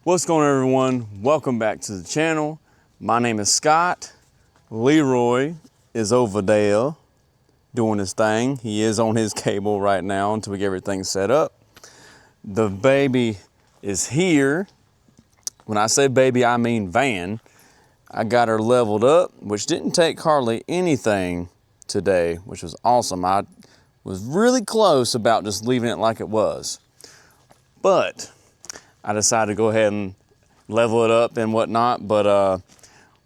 What's going on, everyone? Welcome back to the channel. My name is Scott. Leroy is over there doing his thing. He is on his cable right now until we get everything set up. The baby is here. When I say baby, I mean van. I got her leveled up, which didn't take hardly anything today, which was awesome. I was really close about just leaving it like it was. But I decided to go ahead and level it up and whatnot, but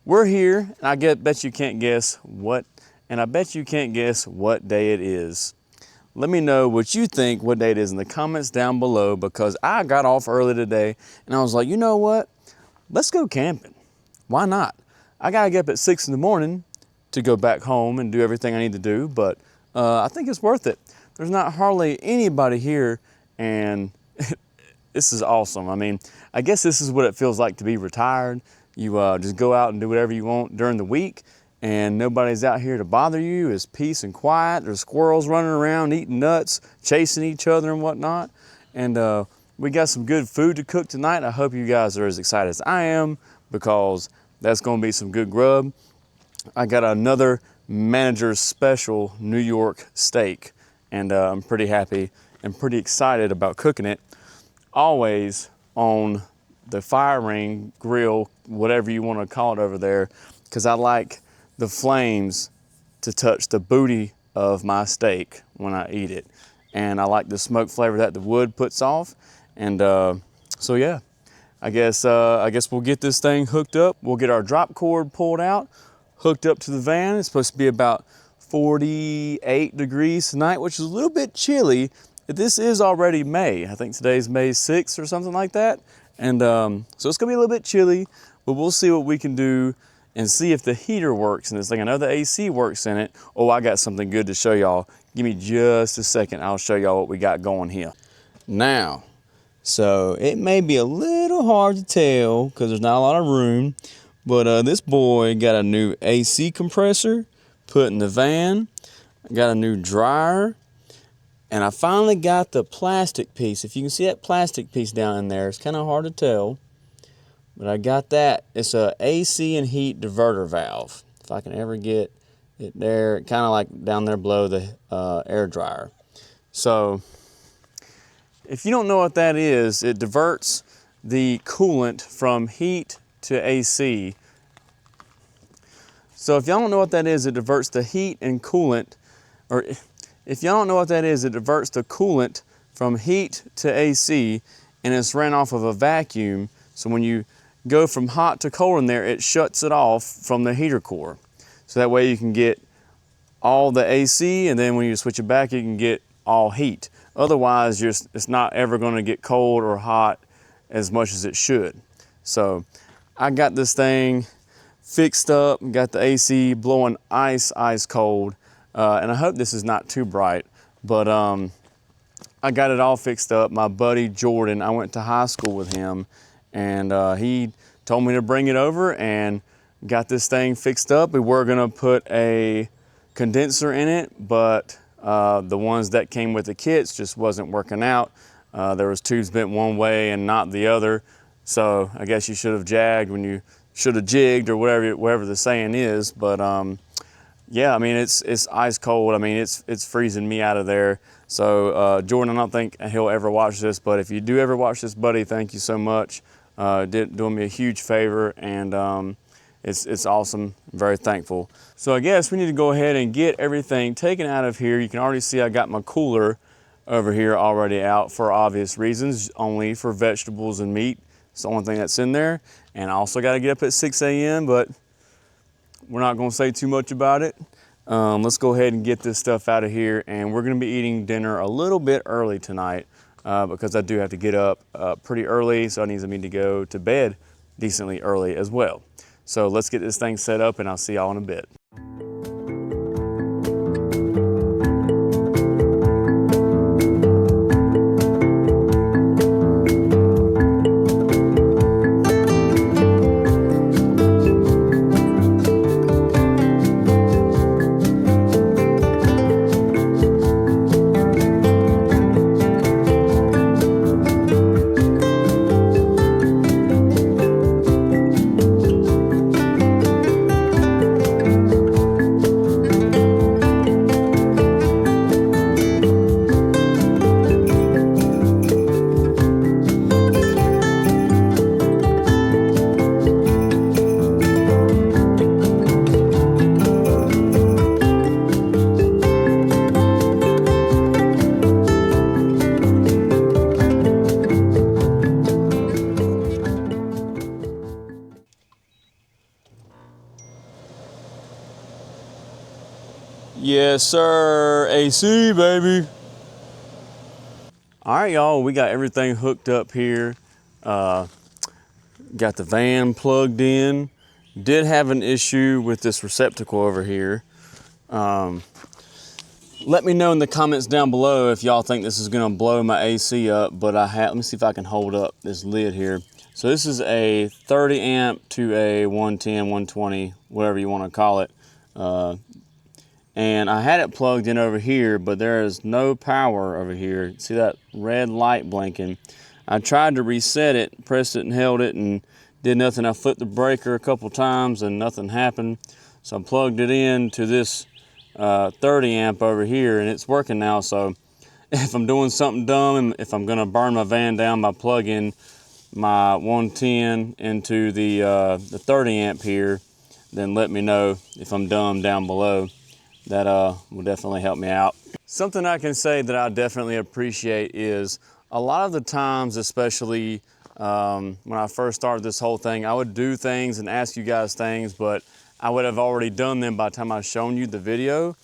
we're here, and I bet you can't guess what, and I bet you can't guess what day it is. Let me know what you think what day it is in the comments down below, because I got off early today, and I was like, you know what? Let's go camping. Why not? I gotta get up at 6 in the morning to go back home and do everything I need to do, but I think it's worth it. There's not hardly anybody here, and this is awesome. I mean, I guess this is what it feels like to be retired. You just go out and do whatever you want during the week, and nobody's out here to bother you. It's peace and quiet. There's squirrels running around eating nuts, chasing each other and whatnot. And we got some good food to cook tonight. I hope you guys are as excited as I am, because that's gonna be some good grub. I got another manager's special New York steak, and I'm pretty happy and pretty excited about cooking it. Always on the fire ring, grill, whatever you want to call it over there, because I like the flames to touch the booty of my steak when I eat it. And I like the smoke flavor that the wood puts off. And so yeah, I guess we'll get this thing hooked up. We'll get our drop cord pulled out, hooked up to the van. It's supposed to be about 48 degrees tonight, which is a little bit chilly. This is already May. I think today's May 6th or something like that. And so it's gonna be a little bit chilly, but we'll see what we can do and see if the heater works in this thing. I know the AC works in it. Oh, I got something good to show y'all. Give me just a second. I'll show y'all what we got going here. Now, so it may be a little hard to tell because there's not a lot of room, but this boy got a new AC compressor put in the van. Got a new dryer. And I finally got the plastic piece. If you can see that plastic piece down in there, it's kind of hard to tell, but I got that. It's a AC and heat diverter valve. If I can ever get it there, kind of like down there below the air dryer. So if you don't know what that is, it diverts the coolant from heat to AC. So if y'all don't know what that is, it diverts the heat and coolant, or if y'all don't know what that is, it diverts the coolant from heat to AC, and it's ran off of a vacuum. So when you go from hot to cold in there, it shuts it off from the heater core. So that way you can get all the AC, and then when you switch it back, you can get all heat. Otherwise, it's not ever gonna get cold or hot as much as it should. So I got this thing fixed up, got the AC blowing ice cold. And I hope this is not too bright, but I got it all fixed up. My buddy Jordan, I went to high school with him, and he told me to bring it over and got this thing fixed up. We were gonna put a condenser in it, but the ones that came with the kits just wasn't working out. There was tubes bent one way and not the other. So I guess you should have jagged when you should have jigged, or whatever the saying is, but yeah, I mean, it's ice cold. I mean, it's freezing me out of there. So Jordan, I don't think he'll ever watch this, but if you do ever watch this, buddy, thank you so much. Doing me a huge favor, and it's awesome. I'm very thankful. So I guess we need to go ahead and get everything taken out of here. You can already see I got my cooler over here already out for obvious reasons, only for vegetables and meat. It's the only thing that's in there. And I also got to get up at 6 a.m., but we're not going to say too much about it. Let's go ahead and get this stuff out of here, and we're going to be eating dinner a little bit early tonight because I do have to get up pretty early, so I need to go to bed decently early as well. So let's get this thing set up, and I'll see y'all in a bit. Yes, sir. AC, baby. All right, y'all, we got everything hooked up here. Got the van plugged in. Did have an issue with this receptacle over here. Let me know in the comments down below if y'all think this is gonna blow my AC up, but let me see if I can hold up this lid here. So this is a 30 amp to a 110, 120, whatever you wanna call it. And I had it plugged in over here, but there is no power over here. See that red light blinking? I tried to reset it, pressed it and held it, and did nothing. I flipped the breaker a couple times and nothing happened. So I plugged it in to this 30 amp over here, and it's working now. So if I'm doing something dumb, and if I'm gonna burn my van down by plugging my 110 into the 30 amp here, then let me know if I'm dumb down below. That will definitely help me out. Something I can say that I definitely appreciate is a lot of the times, especially when I first started this whole thing, I would do things and ask you guys things, but I would have already done them by the time I've shown you the video.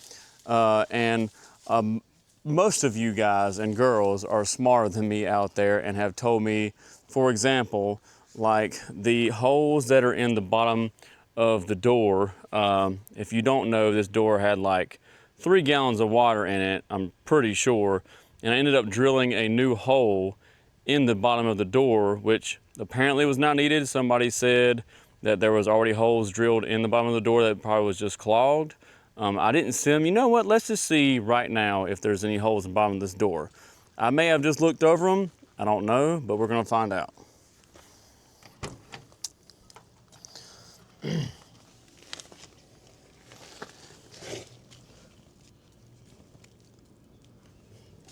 Most of you guys and girls are smarter than me out there and have told me, for example, like the holes that are in the bottom of the door. If you don't know, this door had like 3 gallons of water in it, I'm pretty sure. And I ended up drilling a new hole in the bottom of the door, which apparently was not needed. Somebody said that there was already holes drilled in the bottom of the door that probably was just clogged. I didn't see them. You know what? Let's just see right now if there's any holes in the bottom of this door. I may have just looked over them. I don't know, but we're gonna find out.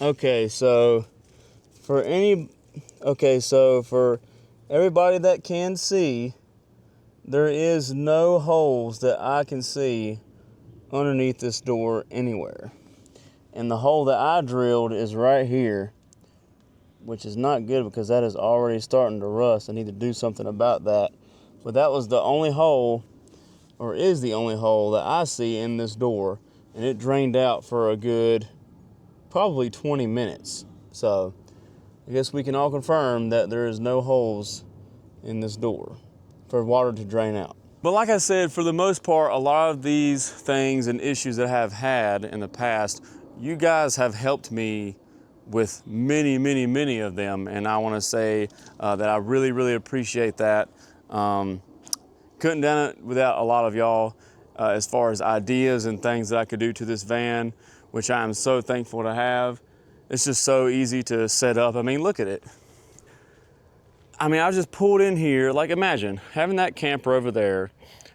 Okay, so for everybody that can see, there is no holes that I can see underneath this door anywhere. And the hole that I drilled is right here, which is not good because that is already starting to rust. I need to do something about that. But that was the only hole, or is the only hole that I see in this door. And it drained out for a good, probably 20 minutes. So I guess we can all confirm that there is no holes in this door for water to drain out. But like I said, for the most part, a lot of these things and issues that I have had in the past, you guys have helped me with many, many, many of them. And I want to say that I really, really appreciate that. Couldn't done it without a lot of y'all as far as ideas and things that I could do to this van, which I am so thankful to have. It's just so easy to set up. I mean, look at it. I mean, I just pulled in here. Like, imagine having that camper over there.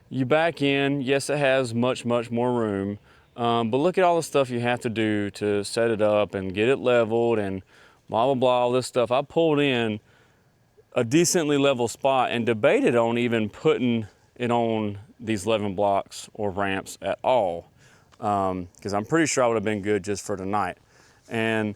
You back in. Yes, it has much, much more room. But look at all the stuff you have to do to set it up and get it leveled and blah, blah, blah, all this stuff. I pulled in a decently level spot and debated on even putting it on these 11 blocks or ramps at all. Because I'm pretty sure I would have been good just for tonight. And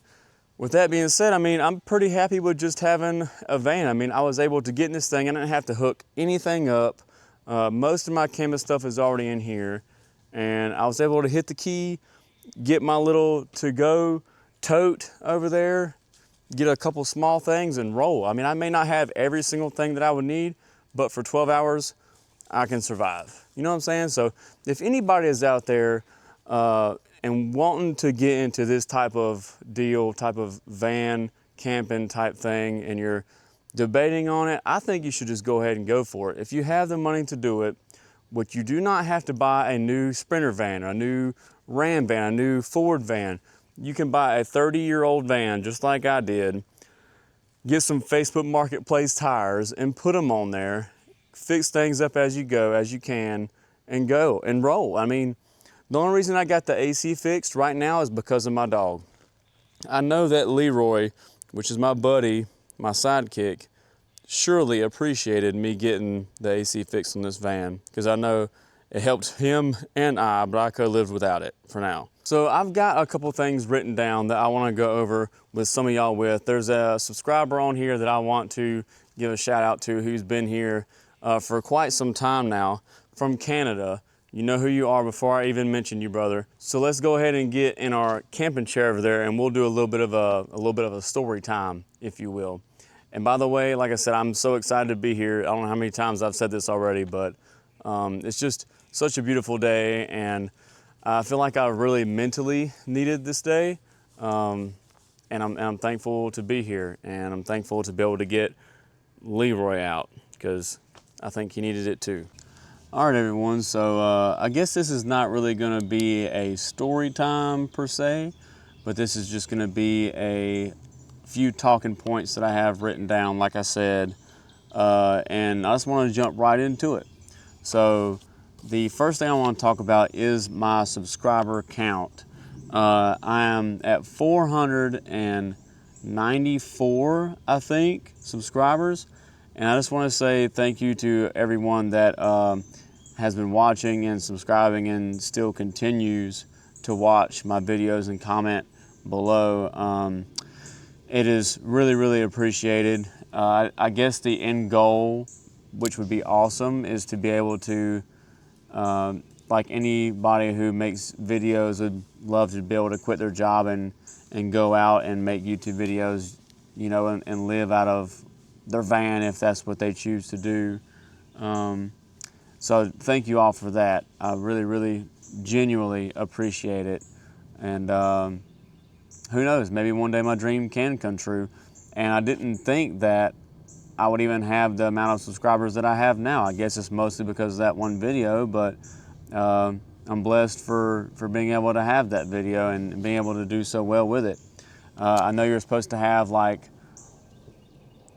with that being said, I mean, I'm pretty happy with just having a van. I mean, I was able to get in this thing. I didn't have to hook anything up. Most of my canvas stuff is already in here. And I was able to hit the key, get my little to-go tote over there, get a couple small things and roll. I mean, I may not have every single thing that I would need, but for 12 hours, I can survive. You know what I'm saying? So if anybody is out there and wanting to get into this type of deal, type of van camping type thing, and you're debating on it, I think you should just go ahead and go for it. If you have the money to do it, but you do not have to buy a new Sprinter van, a new Ram van, a new Ford van. You can buy a 30-year-old van just like I did, get some Facebook Marketplace tires and put them on there, fix things up as you go, as you can, and go and roll. I mean, the only reason I got the AC fixed right now is because of my dog. I know that Leroy, which is my buddy, my sidekick, surely appreciated me getting the AC fixed on this van because I know it helped him and I, but I could have lived without it for now. So I've got a couple things written down that I want to go over with some of y'all with. There's a subscriber on here that I want to give a shout out to who's been here for quite some time now from Canada. You know who you are before I even mention you, brother. So let's go ahead and get in our camping chair over there, and we'll do a little bit of a story time, if you will. And by the way, like I said, I'm so excited to be here. I don't know how many times I've said this already, but it's just such a beautiful day, and I feel like I really mentally needed this day. And I'm thankful to be here, and I'm thankful to be able to get Leroy out, because I think he needed it too. All right, everyone, so I guess this is not really going to be a story time per se, but this is just going to be a few talking points that I have written down, like I said, and I just want to jump right into it. So the first thing I want to talk about is my subscriber count. I am at 494, I think, subscribers. And I just want to say thank you to everyone that has been watching and subscribing and still continues to watch my videos and comment below. It is really, really appreciated. I guess the end goal, which would be awesome, is to be able to, like anybody who makes videos would love to be able to quit their job and go out and make YouTube videos, you know, and live out of their van if that's what they choose to do. So thank you all for that. I really, really genuinely appreciate it. And who knows, maybe one day my dream can come true. And I didn't think that I would even have the amount of subscribers that I have now. I guess it's mostly because of that one video, but I'm blessed for being able to have that video and being able to do so well with it. I know you're supposed to have, like,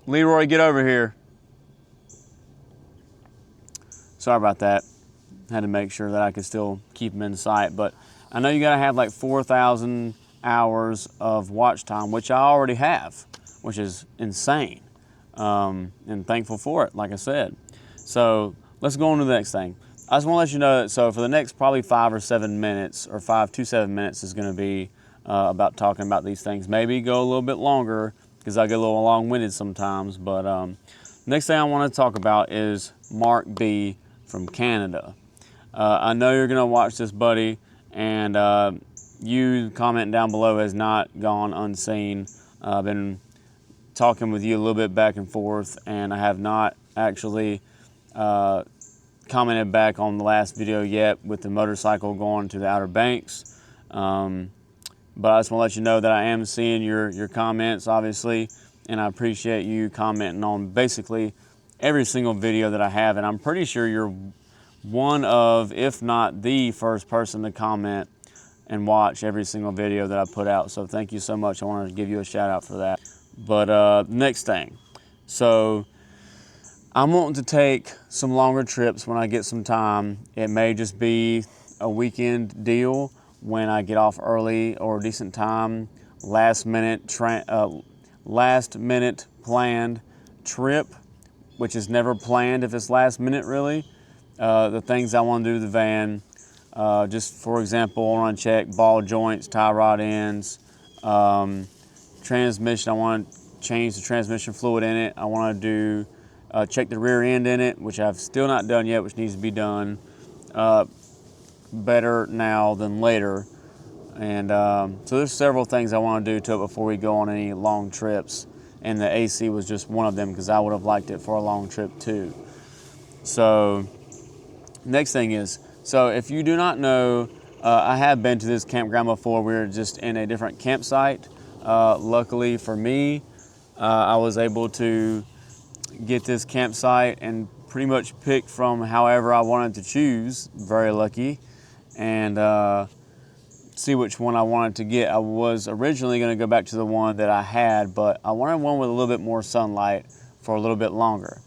Leroy, get over here. Sorry about that. Had to make sure that I could still keep him in sight. But I know you got to have like 4,000 hours of watch time, which I already have, which is insane. And thankful for it, like I said. So let's go on to the next thing. I just want to let you know that, so for the next probably 5 or 7 minutes, or 5 to 7 minutes is going to be about talking about these things. Maybe go a little bit longer, because I get a little long-winded sometimes. But next thing I want to talk about is Mark B from Canada. I know you're going to watch this, buddy, and you commenting down below has not gone unseen. I've been talking with you a little bit back and forth, and I have not actually commented back on the last video yet with the motorcycle going to the Outer Banks. But I just want to let you know that I am seeing your comments, obviously, and I appreciate you commenting on basically every single video that I have, and I'm pretty sure you're one of, if not the first person to comment and watch every single video that I put out. So thank you so much. I want to give you a shout out for that. But next thing, so I'm wanting to take some longer trips when I get some time. It may just be a weekend deal when I get off early or a decent time, last minute planned trip, which is never planned if it's last minute really. The things I want to do to the van, just for example, I want to check ball joints, tie rod ends, transmission. I want to change the transmission fluid in it. I want to do check the rear end in it, which I've still not done yet, which needs to be done. Better now than later. And so there's several things I want to do to it before we go on any long trips, and the AC was just one of them, because I would have liked it for a long trip too. So next thing is, so if you do not know, I have been to this campground before. We were just in a different campsite. Luckily for me, I was able to get this campsite and pretty much pick from however I wanted to choose. Very lucky. And see which one I wanted to get. I was originally going to go back to the one that I had, but I wanted one with a little bit more sunlight for a little bit longer,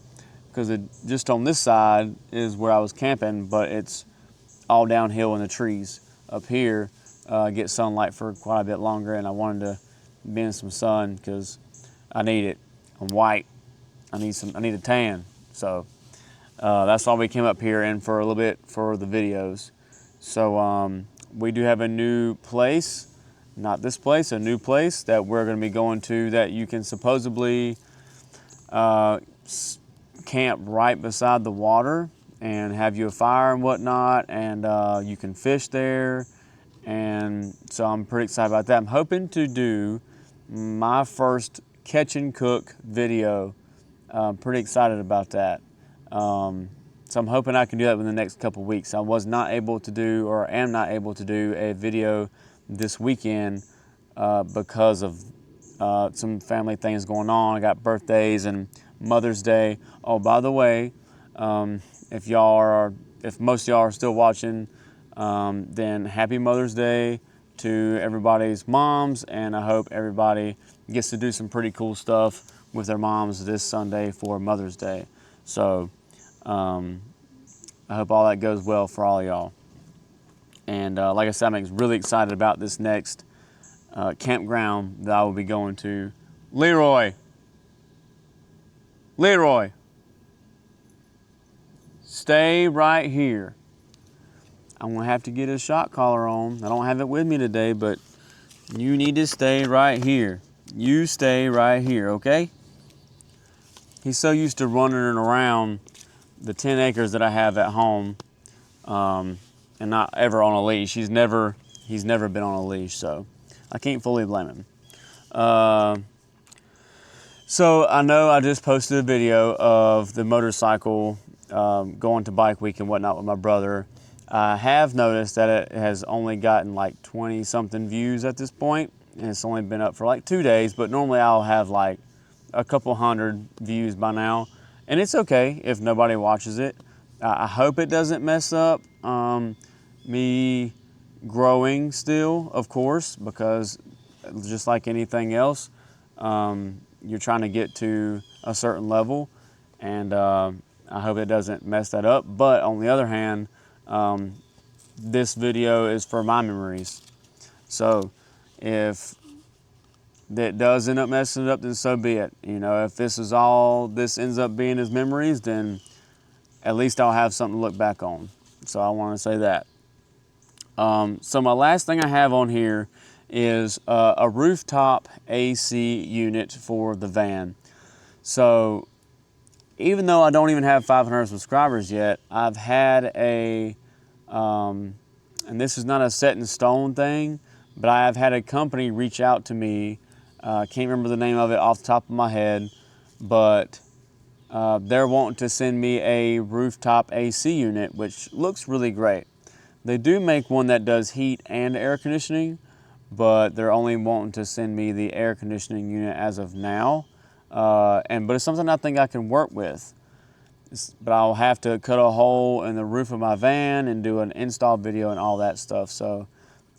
because just on this side is where I was camping, but it's all downhill in the trees. Up here, get sunlight for quite a bit longer, and I wanted to be in some sun because I need it. I'm white. I need a tan. So that's why we came up here and for a little bit for the videos. So we do have a new place, not this place, a new place that we're going to be going to, that you can supposedly camp right beside the water. and have you a fire and whatnot, and you can fish there. And so I'm pretty excited about that. I'm hoping to do my first catch and cook video. I'm pretty excited about that. So I'm hoping I can do that within the next couple of weeks. I was not able to do, or am not able to do, a video this weekend because of some family things going on. I got birthdays and Mother's Day. Oh, by the way, if most of y'all are still watching, then happy Mother's Day to everybody's moms, and I hope everybody gets to do some pretty cool stuff with their moms this Sunday for Mother's Day. So I hope all that goes well for all y'all. And like I said, I'm really excited about this next campground that I will be going to. Leroy, stay right here. I'm gonna have to get a shot collar on. I don't have it with me today, but you need to stay right here. You stay right here, okay? He's so used to running around the 10 acres that I have at home, and not ever on a leash. He's never been on a leash, so I can't fully blame him. So I know I just posted a video of the motorcycle going to bike week and whatnot with my brother. I have noticed that it has only gotten like 20 something views at this point, and it's only been up for like 2 days, but normally I'll have like a couple hundred views by now, and it's okay if nobody watches it. I hope it doesn't mess up me growing still, of course, because just like anything else, you're trying to get to a certain level, and I hope it doesn't mess that up. But on the other hand, this video is for my memories. So if that does end up messing it up, then so be it. You know, if this is all this ends up being as memories, then at least I'll have something to look back on. So I want to say that. So my last thing I have on here is a rooftop AC unit for the van. So even though I don't even have 500 subscribers yet, I've had a, and this is not a set in stone thing, but I have had a company reach out to me. I can't remember the name of it off the top of my head, but they're wanting to send me a rooftop AC unit, which looks really great. They do make one that does heat and air conditioning, but they're only wanting to send me the air conditioning unit as of now. But it's something I think I can work with. But I'll have to cut a hole in the roof of my van and do an install video and all that stuff. So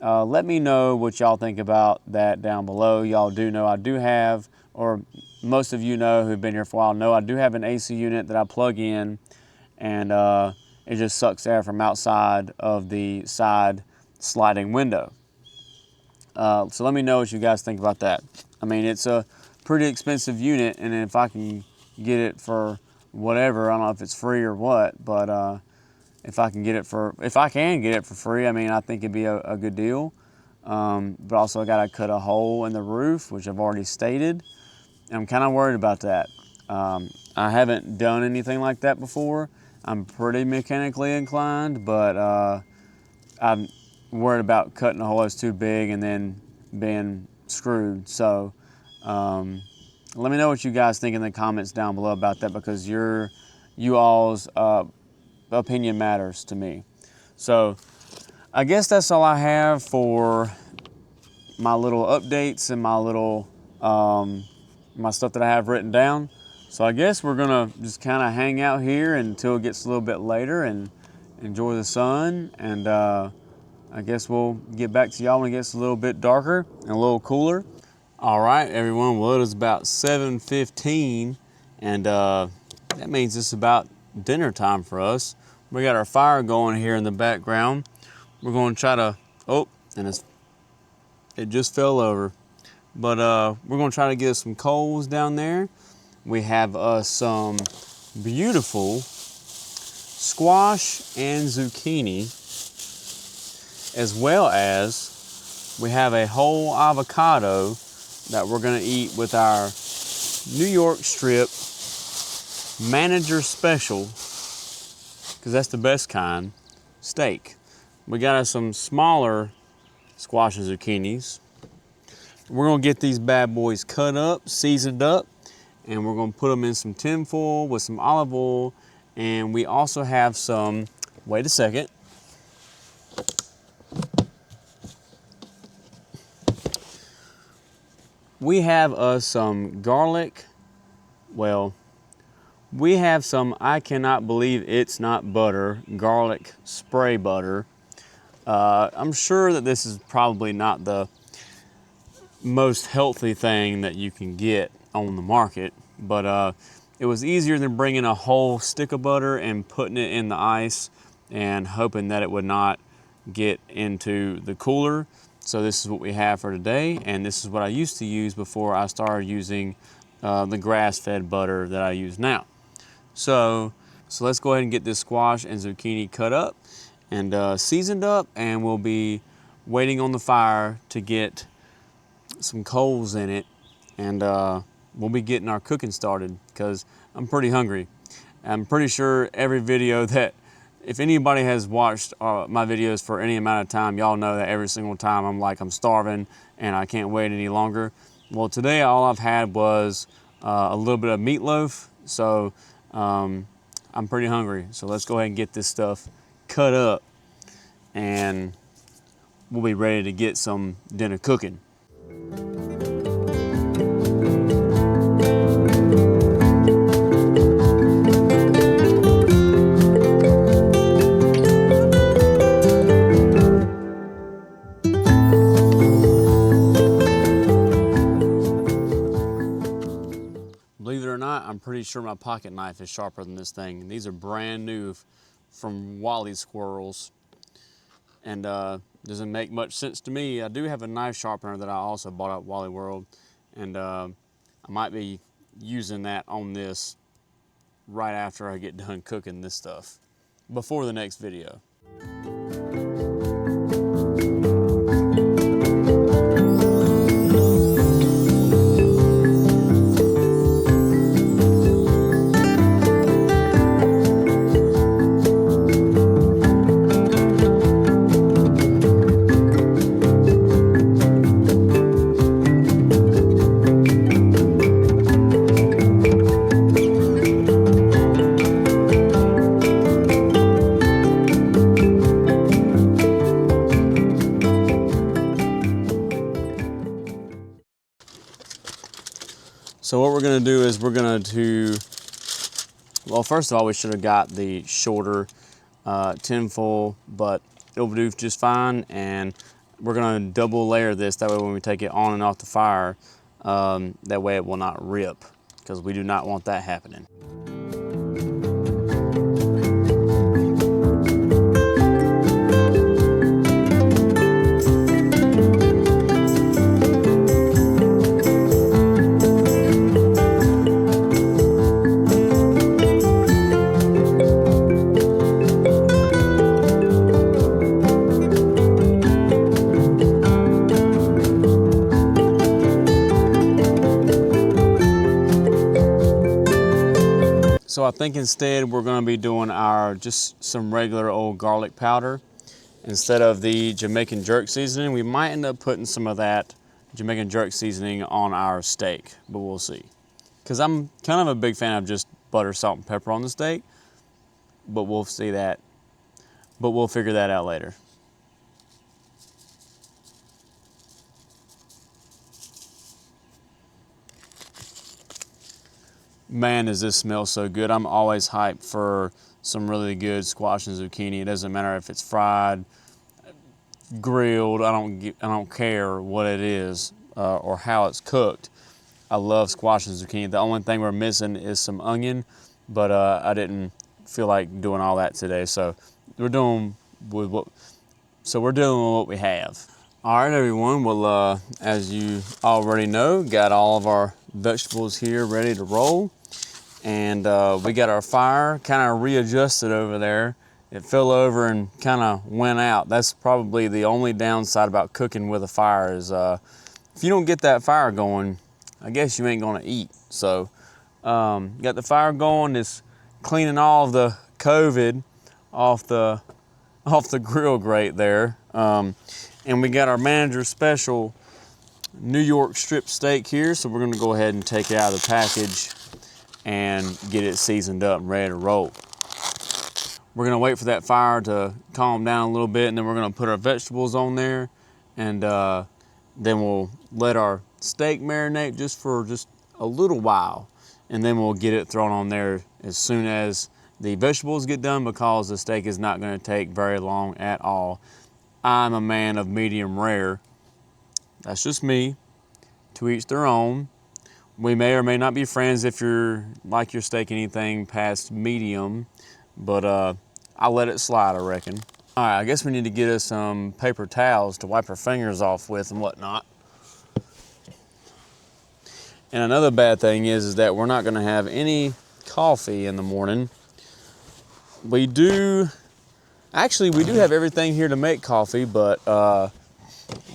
let me know what y'all think about that down below. Y'all do know I do have, or most of you know who've been here for a while know I do have an AC unit that I plug in, and it just sucks air from outside of the side sliding window. So let me know what you guys think about that. I mean, it's a pretty expensive unit, and if I can get it for whatever, I don't know if it's free or what, but if I can get it for free, I mean, I think it'd be a good deal. But also I gotta cut a hole in the roof, which I've already stated. I'm kind of worried about that. I haven't done anything like that before. I'm pretty mechanically inclined, but I'm worried about cutting a hole that's too big and then being screwed. So let me know what you guys think in the comments down below about that, because you all's opinion matters to me. So I guess that's all I have for my little updates and my little my stuff that I have written down. So I guess we're gonna just kind of hang out here until it gets a little bit later and enjoy the sun, and I guess we'll get back to y'all when it gets a little bit darker and a little cooler. All right, everyone, well, it is about 7:15, and that means it's about dinner time for us. We got our fire going here in the background. We're going to try to, oh, and it just fell over. But we're going to try to get some coals down there. We have some beautiful squash and zucchini, as well as we have a whole avocado that we're going to eat with our New York strip manager special because that's the best kind, steak. We got us some smaller squash and zucchinis. We're gonna get these bad boys cut up, seasoned up, and we're gonna put them in some tin foil with some olive oil. And we also have some, wait a second. We have some garlic, well, we have some, I cannot believe it's not butter, garlic spray butter. I'm sure that this is probably not the most healthy thing that you can get on the market, but it was easier than bringing a whole stick of butter and putting it in the ice and hoping that it would not get into the cooler. So this is what we have for today, and this is what I used to use before I started using the grass-fed butter that I use now. So let's go ahead and get this squash and zucchini cut up and seasoned up, and we'll be waiting on the fire to get some coals in it, and we'll be getting our cooking started because I'm pretty hungry. I'm pretty sure every video that, if anybody has watched my videos for any amount of time, y'all know that every single time I'm like, I'm starving and I can't wait any longer. Well, today all I've had was a little bit of meatloaf, so I'm pretty hungry. So let's go ahead and get this stuff cut up and we'll be ready to get some dinner cooking. Believe it or not, I'm pretty sure my pocket knife is sharper than this thing. These are brand new from Wally Squirrels, and doesn't make much sense to me. I do have a knife sharpener that I also bought at Wally World, and I might be using that on this right after I get done cooking this stuff, before the next video. So what we're gonna do is we're gonna well, first of all, we should have got the shorter tin foil, but it'll do just fine. And we're gonna double layer this, that way when we take it on and off the fire, that way it will not rip, because we do not want that happening. So I think instead we're going to be doing just some regular old garlic powder instead of the Jamaican jerk seasoning. We might end up putting some of that Jamaican jerk seasoning on our steak, but we'll see. Because I'm kind of a big fan of just butter, salt, and pepper on the steak, but we'll see that. But we'll figure that out later. Man, does this smell so good. I'm always hyped for some really good squash and zucchini. It doesn't matter if it's fried, grilled, I don't care what it is or how it's cooked. I love squash and zucchini. The only thing we're missing is some onion, but I didn't feel like doing all that today. So we're doing with what we have. All right, everyone. Well, as you already know, got all of our vegetables here ready to roll. And we got our fire kind of readjusted over there. It fell over and kind of went out. That's probably the only downside about cooking with a fire is if you don't get that fire going, I guess you ain't gonna eat. So got the fire going, it's cleaning all of the COVID off the grill grate there. And we got our manager special New York strip steak here, so we're gonna go ahead and take it out of the package and get it seasoned up and ready to roll. We're gonna wait for that fire to calm down a little bit, and then we're gonna put our vegetables on there, and then we'll let our steak marinate just for a little while, and then we'll get it thrown on there as soon as the vegetables get done, because the steak is not gonna take very long at all. I'm a man of medium rare. That's just me. To each their own. We may or may not be friends if you're like your steak anything past medium, but I'll let it slide, I reckon. All right, I guess we need to get us some paper towels to wipe our fingers off with and whatnot. And another bad thing is that we're not gonna have any coffee in the morning. We do have everything here to make coffee, but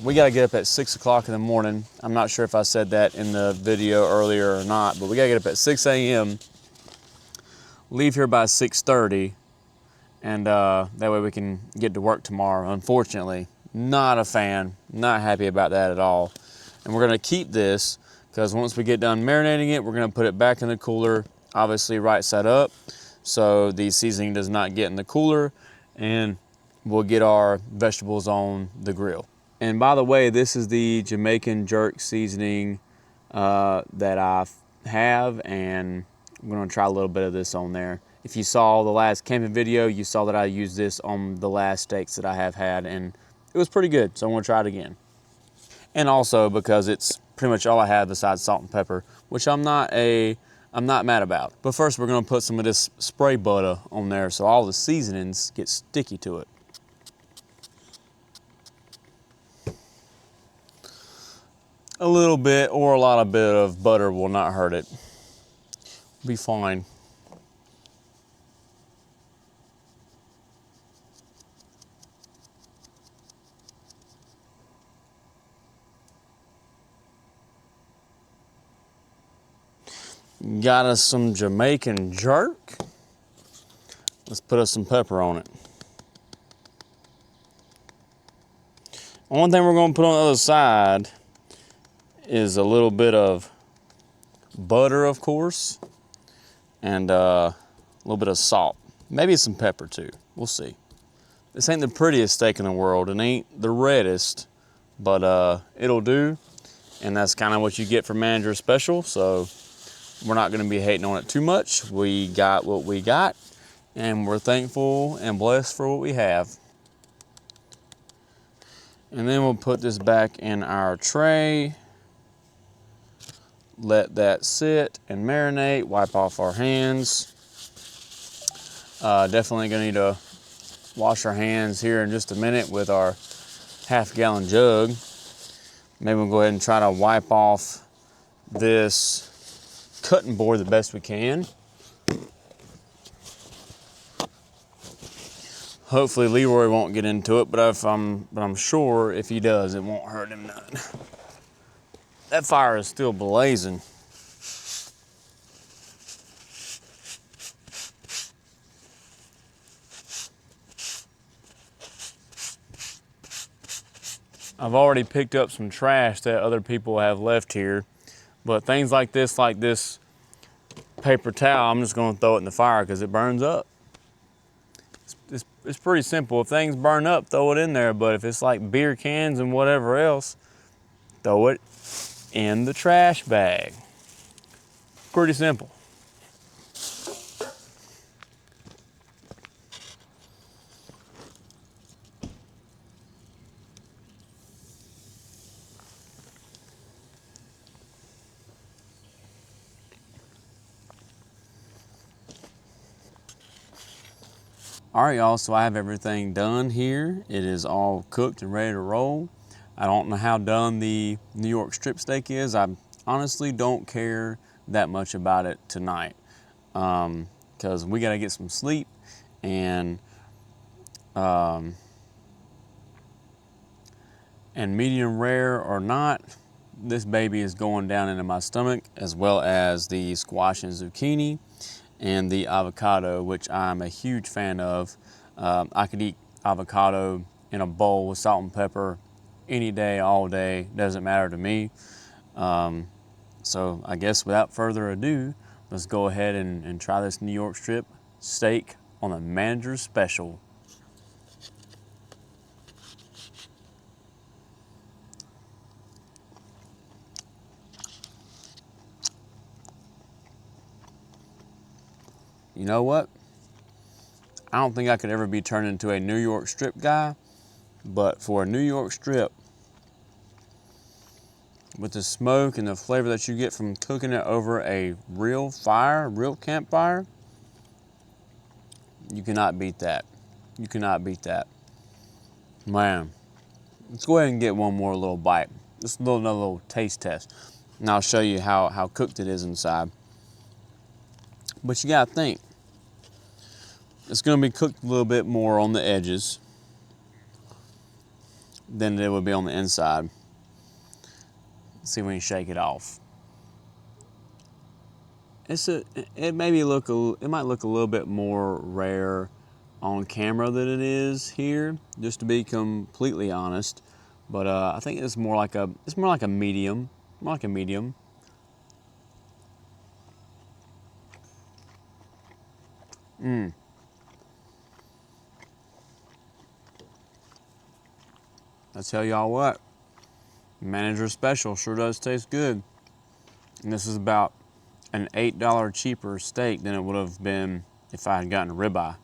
we gotta get up at 6 o'clock in the morning. I'm not sure if I said that in the video earlier or not, but we gotta get up at 6 a.m., leave here by 6:30, and that way we can get to work tomorrow. Unfortunately, not a fan, not happy about that at all. And we're gonna keep this, because once we get done marinating it, we're gonna put it back in the cooler, obviously right side up, so the seasoning does not get in the cooler, and we'll get our vegetables on the grill. And by the way, this is the Jamaican jerk seasoning that I have, and I'm gonna try a little bit of this on there. If you saw the last camping video, you saw that I used this on the last steaks that I have had, and it was pretty good, so I'm gonna try it again. And also because it's pretty much all I have besides salt and pepper, which I'm not mad about. But first we're gonna put some of this spray butter on there so all the seasonings get sticky to it. A little bit or a lot of bit of butter will not hurt it. Be fine. Got us some Jamaican jerk. Let's put us some pepper on it. One thing we're gonna put on the other side is a little bit of butter, of course, and a little bit of salt. Maybe some pepper too, we'll see. This ain't the prettiest steak in the world. It ain't the reddest, but it'll do. And that's kind of what you get for Manager Special, so we're not gonna be hating on it too much. We got what we got, and we're thankful and blessed for what we have. And then we'll put this back in our tray. Let that sit and marinate, wipe off our hands. Definitely gonna need to wash our hands here in just a minute with our half-gallon jug. Maybe we'll go ahead and try to wipe off this cutting board the best we can. Hopefully Leroy won't get into it, but I'm sure if he does, it won't hurt him none. That fire is still blazing. I've already picked up some trash that other people have left here, but things like this paper towel, I'm just gonna throw it in the fire because it burns up. It's pretty simple. If things burn up, throw it in there, but if it's like beer cans and whatever else, throw it in the trash bag. Pretty simple. All right, y'all, so I have everything done here. It is all cooked and ready to roll. I don't know how done the New York strip steak is. I honestly don't care that much about it tonight because we gotta get some sleep, and medium rare or not, this baby is going down into my stomach, as well as the squash and zucchini and the avocado, which I'm a huge fan of. I could eat avocado in a bowl with salt and pepper any day, all day. Doesn't matter to me. So I guess without further ado, let's go ahead and try this New York strip steak on the manager's special. You know what? I don't think I could ever be turned into a New York strip guy, but for a New York strip, with the smoke and the flavor that you get from cooking it over a real fire, real campfire, you cannot beat that. You cannot beat that. Man, let's go ahead and get one more little bite. Just another little taste test. And I'll show you how cooked it is inside. But you gotta think, it's gonna be cooked a little bit more on the edges than it would be on the inside. Let's see when you shake it off. It might look a little bit more rare on camera than it is here, just to be completely honest. But I think it's more like a medium, more like a medium. I tell y'all what, manager's special sure does taste good. And this is about an $8 cheaper steak than it would have been if I had gotten a ribeye.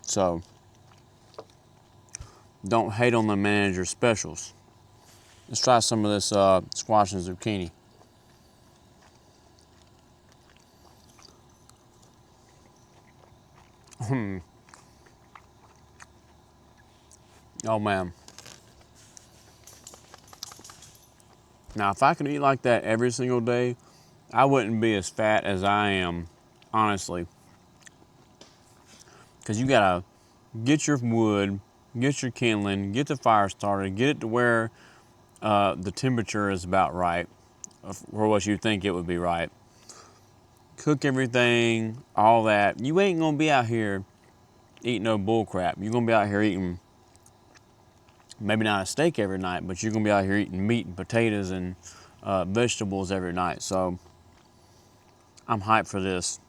So don't hate on the manager specials. Let's try some of this squash and zucchini. Oh man. Now if I could eat like that every single day, I wouldn't be as fat as I am, honestly. Because you gotta get your wood, get your kindling, get the fire started, get it to where the temperature is about right for what you think it would be right. Cook everything, all that. You ain't gonna be out here eating no bull crap. You're gonna be out here eating maybe not a steak every night, but you're gonna be out here eating meat and potatoes and vegetables every night. So I'm hyped for this.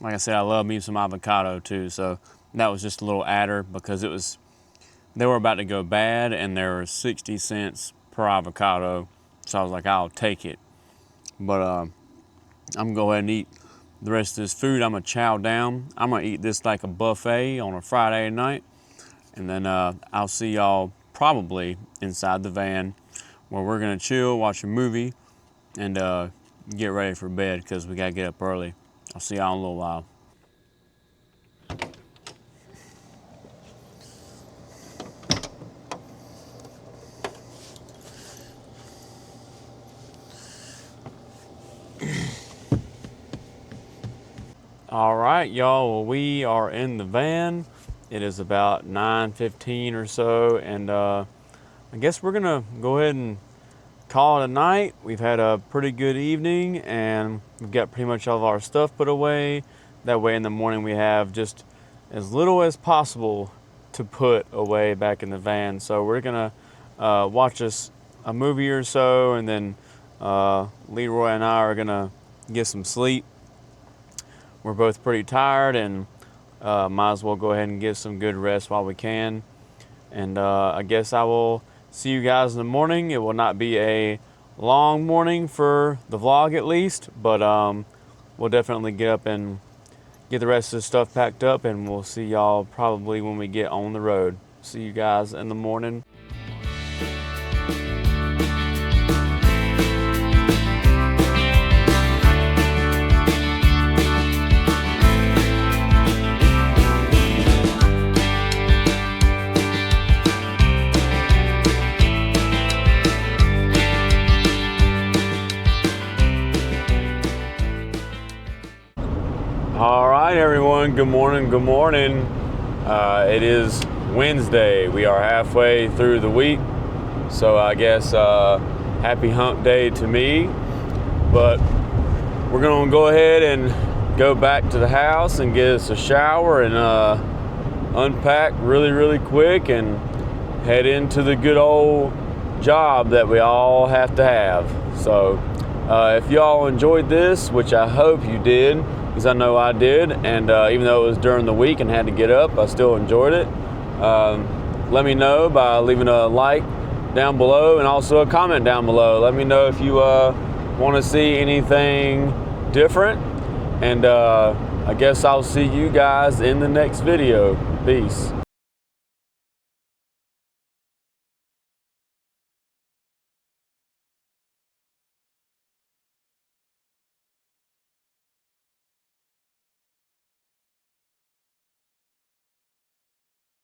Like I said, I love me some avocado too. So that was just a little adder because they were about to go bad and there were 60 cents per avocado. So I was like, I'll take it. But I'm gonna go ahead and eat the rest of this food. I'm gonna chow down. I'm gonna eat this like a buffet on a Friday night. And then I'll see y'all probably inside the van where we're gonna chill, watch a movie, and get ready for bed because we gotta get up early. I'll see y'all in a little while. All right, y'all, well, we are in the van. It is about 9:15 or so, and I guess we're gonna go ahead and call it a night. We've had a pretty good evening, and we've got pretty much all of our stuff put away. That way in the morning we have just as little as possible to put away back in the van. So we're gonna watch a movie or so, and then Leroy and I are gonna get some sleep. We're both pretty tired, and might as well go ahead and get some good rest while we can. And I guess I will see you guys in the morning. It will not be a long morning for the vlog at least, but we'll definitely get up and get the rest of the stuff packed up, and we'll see y'all probably when we get on the road. See you guys in the morning. All right, everyone, good morning, good morning. It is Wednesday. We are halfway through the week, so I guess happy hump day to me. But we're gonna go ahead and go back to the house and get us a shower and unpack really quick and head into the good old job that we all have to have. So if y'all enjoyed this, which I hope you did, because I know I did, and even though it was during the week and had to get up, I still enjoyed it. Let me know by leaving a like down below and also a comment down below. Let me know if you want to see anything different, and I guess I'll see you guys in the next video. Peace.